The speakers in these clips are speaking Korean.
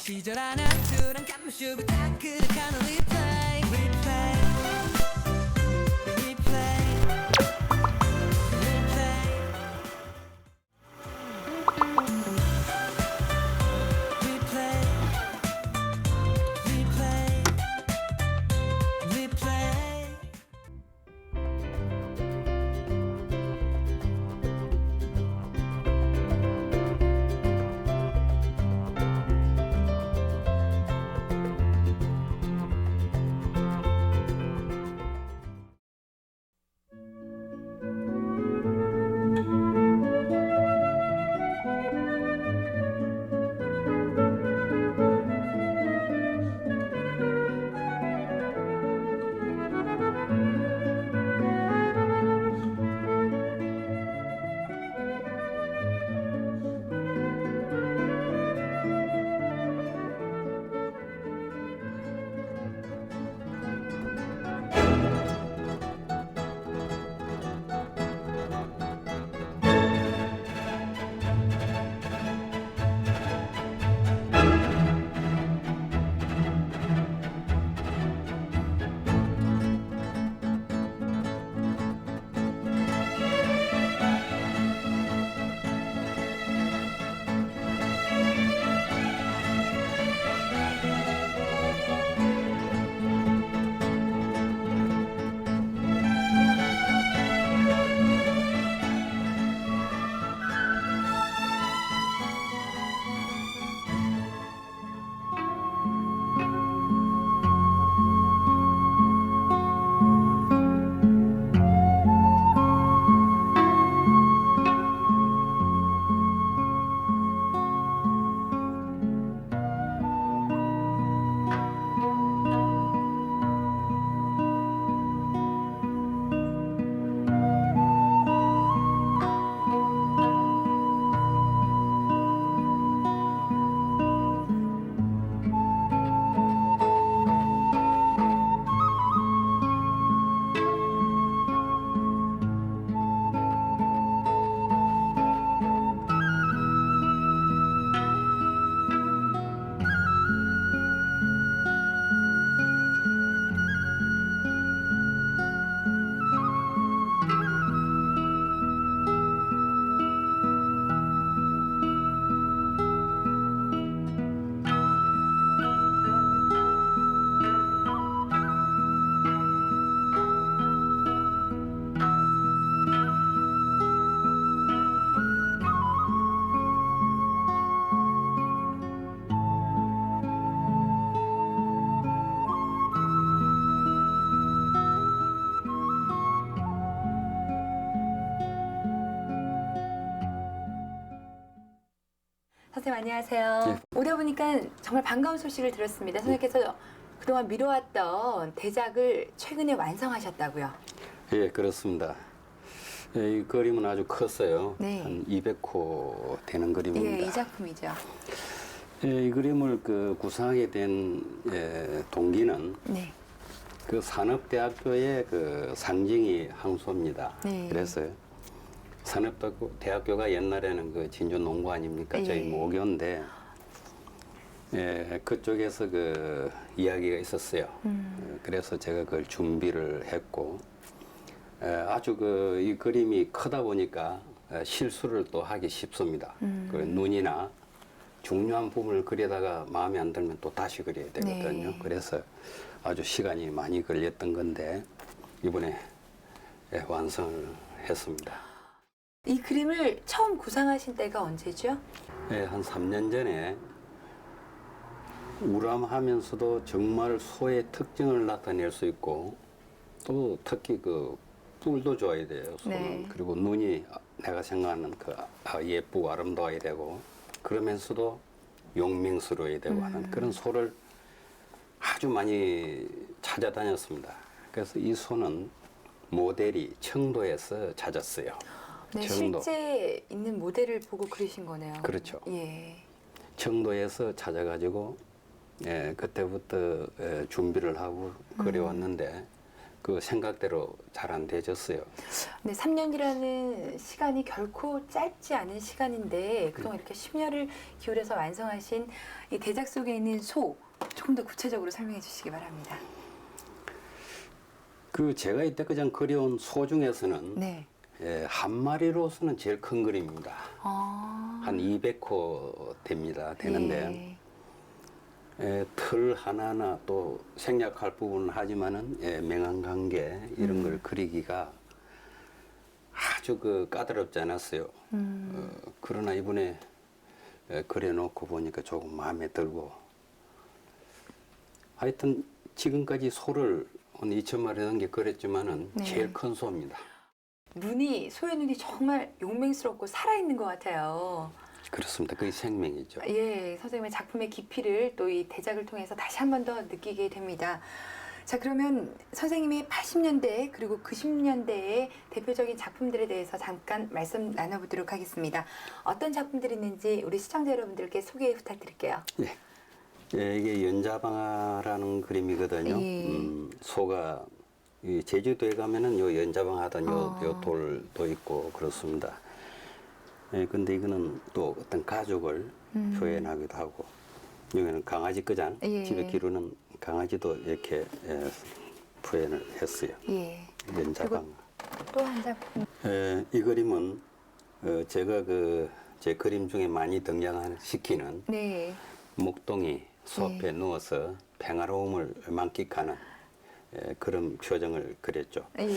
시절 하나 둘한 감슈브 다 그득한 리플레이 리플레이 리플레이 선생님 안녕하세요. 네. 오다 보니까 정말 반가운 소식을 들었습니다. 선생님께서 그동안 미뤄왔던 대작을 최근에 완성하셨다고요. 예, 그렇습니다. 예, 이 그림은 아주 컸어요. 네. 한 200호 되는 그림입니다. 예, 이 작품이죠. 예, 이 그림을 구상하게 된 동기는 네. 그 산업대학교의 그 상징이 항소입니다. 네. 그래서 산업대학교가 옛날에는 그 진주 농고 아닙니까? 예. 저희 모교인데 그쪽에서 그 이야기가 있었어요. 그래서 제가 그걸 준비를 했고 아주 이 그림이 크다 보니까 실수를 또 하기 쉽습니다. 그 눈이나 중요한 부분을 그리다가 마음에 안 들면 또 다시 그려야 되거든요. 네. 그래서 아주 시간이 많이 걸렸던 건데 이번에 완성을 했습니다. 이 그림을 처음 구상하신 때가 언제죠? 한 3년 전에 우람하면서도 정말 소의 특징을 나타낼 수 있고 또 특히 그 뿔도 좋아야 돼요. 소는. 네. 그리고 눈이 내가 생각하는 예쁘고 아름다워야 되고 그러면서도 용맹스러워야 되고 하는 그런 소를 아주 많이 찾아다녔습니다. 그래서 이 소는 모델이 청도에서 찾았어요. 네, 청도. 실제 있는 모델을 보고 그리신 거네요. 그렇죠. 예. 청도에서 찾아가지고 그때부터 준비를 하고 그려왔는데 그 생각대로 잘 안 되졌어요. 네, 3년이라는 시간이 결코 짧지 않은 시간인데 그동안 이렇게 심혈을 기울여서 완성하신 이 대작 속에 있는 소 조금 더 구체적으로 설명해 주시기 바랍니다. 그 제가 이때 그냥 그려온 소 중에서는 네. 한 마리로서는 제일 큰 그림입니다. 아, 한 200호 되는데 틀 하나하나 또 생략할 부분은 하지만은 명암관계 이런 걸 그리기가 아주 그 까다롭지 않았어요. 그러나 이번에 그려놓고 보니까 조금 마음에 들고 하여튼 지금까지 소를 한 2,000마리 넘게 그렸지만은 네. 제일 큰 소입니다. 눈이 소의 눈이 정말 용맹스럽고 살아있는 것 같아요. 그렇습니다. 그게 생명이죠. 예, 선생님의 작품의 깊이를 또 이 대작을 통해서 다시 한 번 더 느끼게 됩니다. 자, 그러면 선생님이 80년대 그리고 90년대의 대표적인 작품들에 대해서 잠깐 말씀 나눠보도록 하겠습니다. 어떤 작품들이 있는지 우리 시청자 여러분들께 소개 부탁드릴게요. 이게 연자방아라는 그림이거든요. 예. 소가 이 제주도에 가면은 요 연자방아던 아. 요 돌도 있고 그렇습니다. 근데 이거는 또 어떤 가족을 표현하기도 하고 여기는 강아지 끄장 예. 집에 기르는 강아지도 이렇게 표현을 했어요. 예. 연자방아. 또 한 작품. 이 그림은 제가 제 그림 중에 많이 등장시키는 네. 목동이 숲에 누워서 평화로움을 만끽하는 그런 표정을 그렸죠. 예.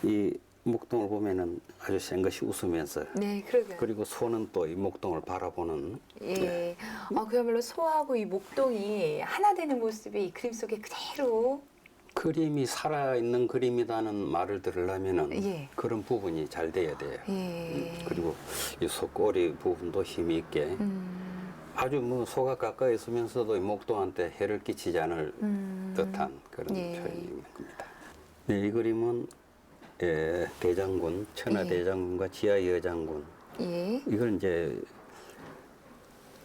이 목동을 보면은 아주 생것이 웃으면서 네, 그러게요. 그리고 소는 또 이 목동을 바라보는 예. 그야말로 소하고 이 목동이 하나 되는 모습이 이 그림 속에 그대로. 그림이 살아있는 그림이라는 말을 들으려면은 예. 그런 부분이 잘 돼야 돼요. 예. 그리고 이 소꼬리 부분도 힘이 있게 아주 뭐 소가 가까이 있으면서도 이 목동한테 해를 끼치지 않을 듯한 그런 예. 표현인 겁니다. 네, 이 그림은 대장군, 천하 예. 대장군과 지하 여장군. 예. 이걸 이제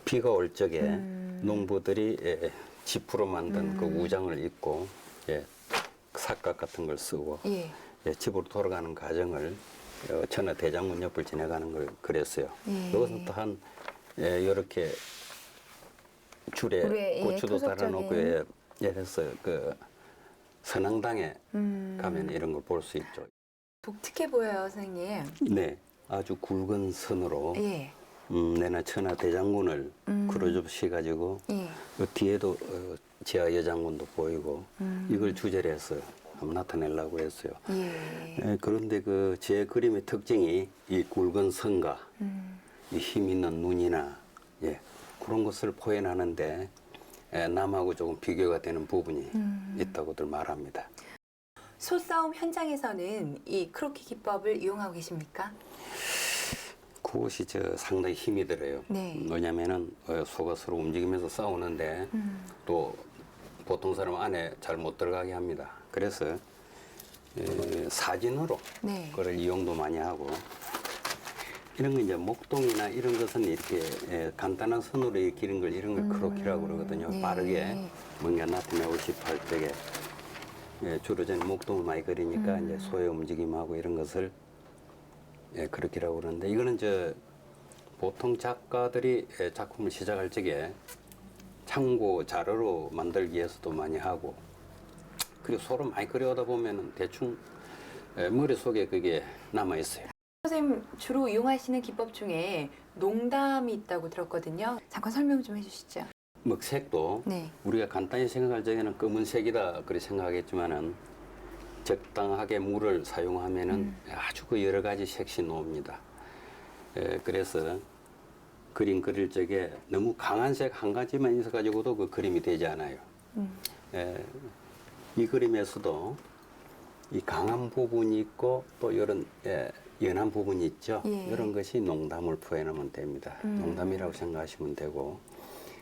비가 올 적에 음. 농부들이 지프로 만든 그 우장을 입고 삿각 같은 걸 쓰고 예. 집으로 돌아가는 과정을 천하 대장군 옆을 지나가는 걸 그렸어요. 예. 이것은 또한 이렇게 줄에 줄에, 고추도 토속적인. 달아놓고 해서 그 선앙당에 가면 이런 걸 볼 수 있죠. 독특해 보여요, 선생님. 네, 아주 굵은 선으로 예. 내나 천하 대장군을 그려줍시 가지고 예. 그 뒤에도 지하 여장군도 보이고 이걸 주제로 해서 한번 나타내려고 했어요. 예. 그런데 그 제 그림의 특징이 이 굵은 선과 이 힘 있는 눈이나 그런 것을 표현하는데 남하고 조금 비교가 되는 부분이 있다고들 말합니다. 소싸움 현장에서는 이 크로키 기법을 이용하고 계십니까? 그것이 상당히 힘이 들어요. 네. 왜냐면은 소가 서로 움직이면서 싸우는데 또 보통 사람 안에 잘 못 들어가게 합니다. 그래서 사진으로 네. 그걸 이용도 많이 하고 이런 거 이제 목동이나 이런 것은 이렇게 간단한 선으로 기른 걸 이런 걸 크로키라고 그러거든요. 네. 빠르게 뭔가 나타내고 싶어 할 때에 주로 저는 목동을 많이 그리니까 이제 소의 움직임하고 이런 것을 크로키라고 그러는데 이거는 보통 작가들이 작품을 시작할 적에 참고 자료로 만들기 위해서도 많이 하고 그리고 소를 많이 그려오다 보면은 대충 머릿속에 그게 남아 있어요. 선생님 주로 이용하시는 기법 중에 농담이 있다고 들었거든요. 잠깐 설명 좀 해주시죠. 먹색도 네. 우리가 간단히 생각할 적에는 검은색이다 그렇게 생각하겠지만은 적당하게 물을 사용하면은 아주 그 여러 가지 색이 나옵니다. 그래서 그림 그릴 적에 너무 강한 색 한 가지만 있어 가지고도 그 그림이 되지 않아요. 이 그림에서도 이 강한 부분이 있고 또 이런 연한 부분이 있죠. 예. 이런 것이 농담을 표현하면 됩니다. 농담이라고 생각하시면 되고.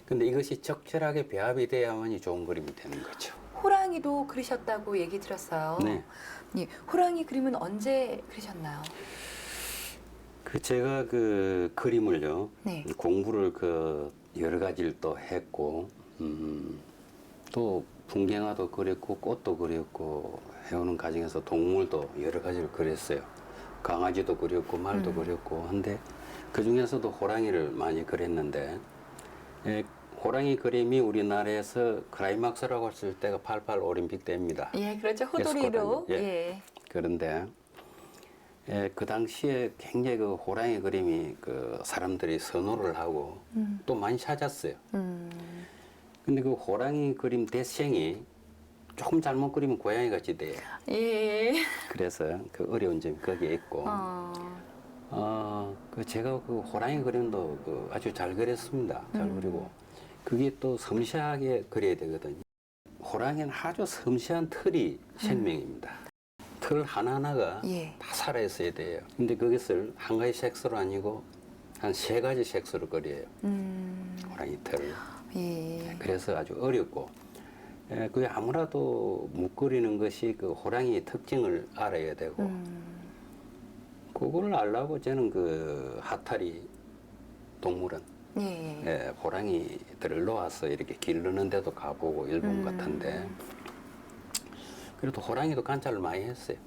근데 이것이 적절하게 배합이 돼야만이 좋은 그림이 되는 거죠. 호랑이도 그리셨다고 얘기 들었어요. 네. 예, 호랑이 그림은 언제 그리셨나요? 제가 그 그림을요, 네. 공부를 여러 가지를 또 했고, 또 풍경화도 그렸고, 꽃도 그렸고 해오는 과정에서 동물도 여러 가지를 그렸어요. 강아지도 그렸고 말도 그렸고 한데 그 중에서도 호랑이를 많이 그렸는데 호랑이 그림이 우리나라에서 클라이막스라고 했을 때가 88 올림픽 때입니다. 예, 그렇죠. 호돌이로. 예. 예. 그런데 그 당시에 굉장히 그 호랑이 그림이 그 사람들이 선호를 하고 또 많이 찾았어요. 근데 그 호랑이 그림 대생이 조금 잘못 그리면 고양이 같이 돼요. 예. 그래서 그 어려운 점이 거기에 있고, 그 제가 그 호랑이 그림도 그 아주 잘 그렸습니다. 잘 그리고 그게 또 섬세하게 그려야 되거든요. 호랑이는 아주 섬세한 털이 생명입니다. 털 하나하나가 예. 다 살아있어야 돼요. 근데 그것을 한 가지 색소로 아니고 한 3가지 색소로 그려요. 호랑이 털을. 예. 그래서 아주 어렵고, 그게 아무래도 못 그리는 것이 그 호랑이의 특징을 알아야 되고, 그거를 알려고 저는 그 하타리 동물원, 예. 호랑이들을 놓아서 이렇게 기르는 데도 가보고 일본 같은데, 그래도 호랑이도 관찰을 많이 했어요.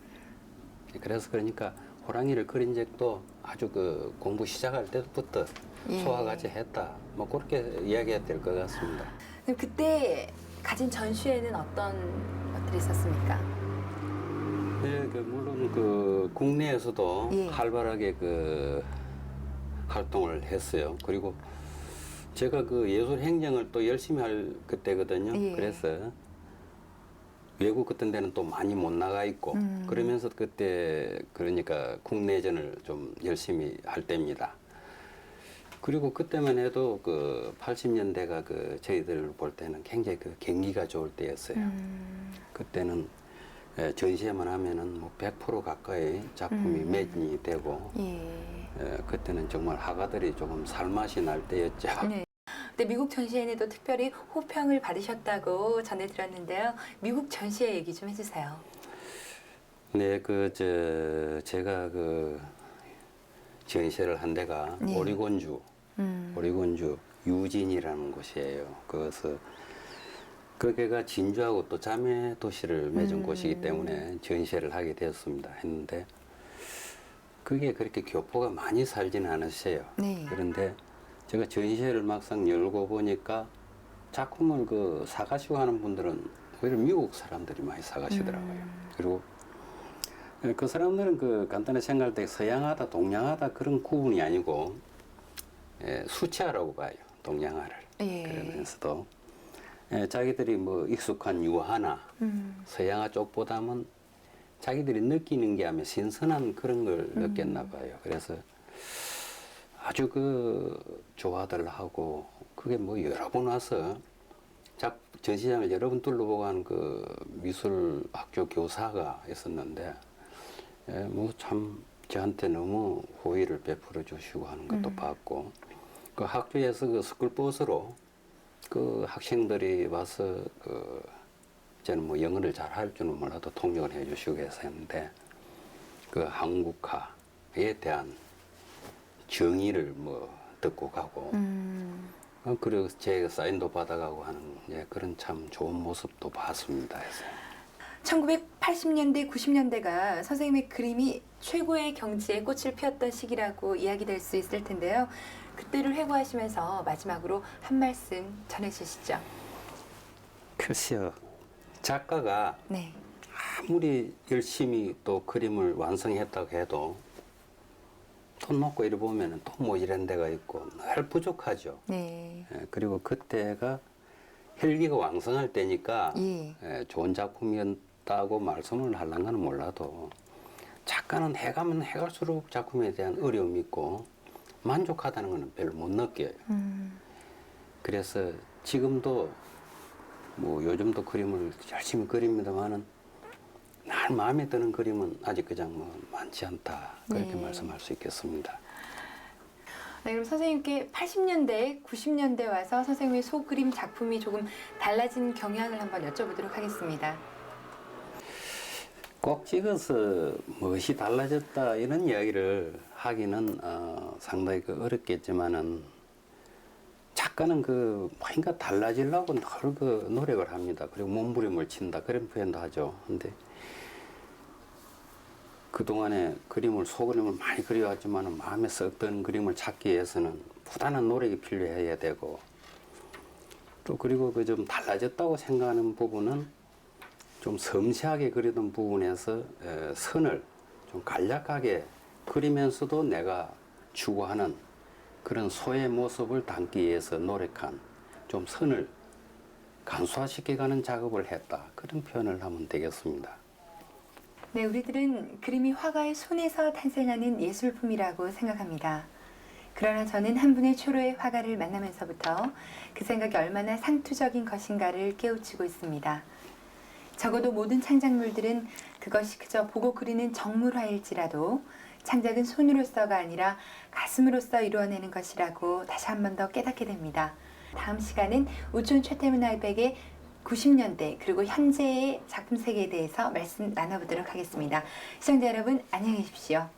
그래서 그러니까 호랑이를 그린 적도 아주 그 공부 시작할 때부터 예. 소화같이 했다. 뭐 그렇게 이야기해야 될 것 같습니다. 그럼 그때 가진 전시회는 어떤 것들이 있었습니까? 네, 그 물론 그 국내에서도 예. 활발하게 그 활동을 했어요. 그리고 제가 그 예술 행정을 또 열심히 할 그때거든요. 예. 그래서 외국 같은 데는 또 많이 못 나가 있고 그러면서 그때 그러니까 국내전을 좀 열심히 할 때입니다. 그리고 그때만 해도 그 80년대가 그 저희들 볼 때는 굉장히 그 경기가 좋을 때였어요. 그때는 전시회만 하면은 뭐 100% 가까이 작품이 매진이 되고 예. 그때는 정말 화가들이 조금 살맛이 날 때였죠. 네. 근데 미국 전시회에도 특별히 호평을 받으셨다고 전해 들었는데요. 미국 전시회 얘기 좀 해주세요. 네, 제가 그 전시회를 한 데가 네. 오리곤주 유진이라는 곳이에요. 그것은 거기가 진주하고 또 자매 도시를 맺은 곳이기 때문에 전시회를 하게 되었습니다. 했는데 그게 그렇게 교포가 많이 살지는 않으세요. 네. 그런데 제가 전시회를 막상 열고 보니까 작품을 그 사가시고 하는 분들은 오히려 미국 사람들이 많이 사가시더라고요. 그리고 그 사람들은 그 간단히 생각할 때 서양하다, 동양하다 그런 구분이 아니고 수채화라고 봐요. 동양화를. 예. 그러면서도 자기들이 뭐 익숙한 유화나 서양화 쪽보다는 자기들이 느끼는 게 아마 신선한 그런 걸 느꼈나 봐요. 그래서 아주 그 좋아들 하고 그게 뭐 여러 번 와서 전시장을 여러 번 둘러보고 한 그 미술학교 교사가 있었는데 뭐 참 저한테 너무 호의를 베풀어 주시고 하는 것도 봤고 그 학교에서 그 스쿨버스로 그 학생들이 와서 그 저는 뭐 영어를 잘 할 줄은 몰라도 통역을 해주시고 했었는데 그 한국화에 대한 정의를 뭐 듣고 가고 그리고 제 사인도 받아가고 하는 그런 참 좋은 모습도 봤습니다. 1980년대, 90년대가 선생님의 그림이 최고의 경지에 꽃을 피웠던 시기라고 이야기될 수 있을 텐데요. 그때를 회고하시면서 마지막으로 한 말씀 전해주시죠. 글쎄요. 작가가 네. 아무리 열심히 또 그림을 완성했다고 해도 돈 놓고 이래 보면 또 뭐 이런 데가 있고 늘 부족하죠. 네. 그리고 그때가 혈기가 왕성할 때니까 예. 좋은 작품이었다고 말씀을 하려는 몰라도 작가는 해가면 해갈수록 작품에 대한 어려움이 있고 만족하다는 것은 별로 못 느껴요. 그래서 지금도 뭐 요즘도 그림을 열심히 그립니다만은 날 마음에 드는 그림은 아직 그냥 뭐 많지 않다 그렇게 네. 말씀할 수 있겠습니다. 네, 그럼 선생님께 80년대, 90년대 와서 선생님의 소그림 작품이 조금 달라진 경향을 한번 여쭤보도록 하겠습니다. 꼭 찍어서 무엇이 달라졌다 이런 이야기를 하기는 상당히 어렵겠지만은 작가는 그 뭔가 달라지려고 늘 그 노력을 합니다. 그리고 몸부림을 친다 그런 표현도 하죠. 근데 그동안에 소그림을 많이 그려왔지만 마음에 썩던 그림을 찾기 위해서는 부단한 노력이 필요해야 되고 또 그리고 그 좀 달라졌다고 생각하는 부분은 좀 섬세하게 그리던 부분에서 선을 좀 간략하게 그리면서도 내가 추구하는 그런 소의 모습을 담기 위해서 노력한 좀 선을 간소화시켜가는 작업을 했다. 그런 표현을 하면 되겠습니다. 네, 우리들은 그림이 화가의 손에서 탄생하는 예술품이라고 생각합니다. 그러나 저는 한 분의 초로의 화가를 만나면서부터 그 생각이 얼마나 상투적인 것인가를 깨우치고 있습니다. 적어도 모든 창작물들은 그것이 그저 보고 그리는 정물화일지라도 창작은 손으로서가 아니라 가슴으로서 이루어내는 것이라고 다시 한 번 더 깨닫게 됩니다. 다음 시간은 우촌 최태문 알백의 90년대 그리고 현재의 작품 세계에 대해서 말씀 나눠보도록 하겠습니다. 시청자 여러분 안녕히 계십시오.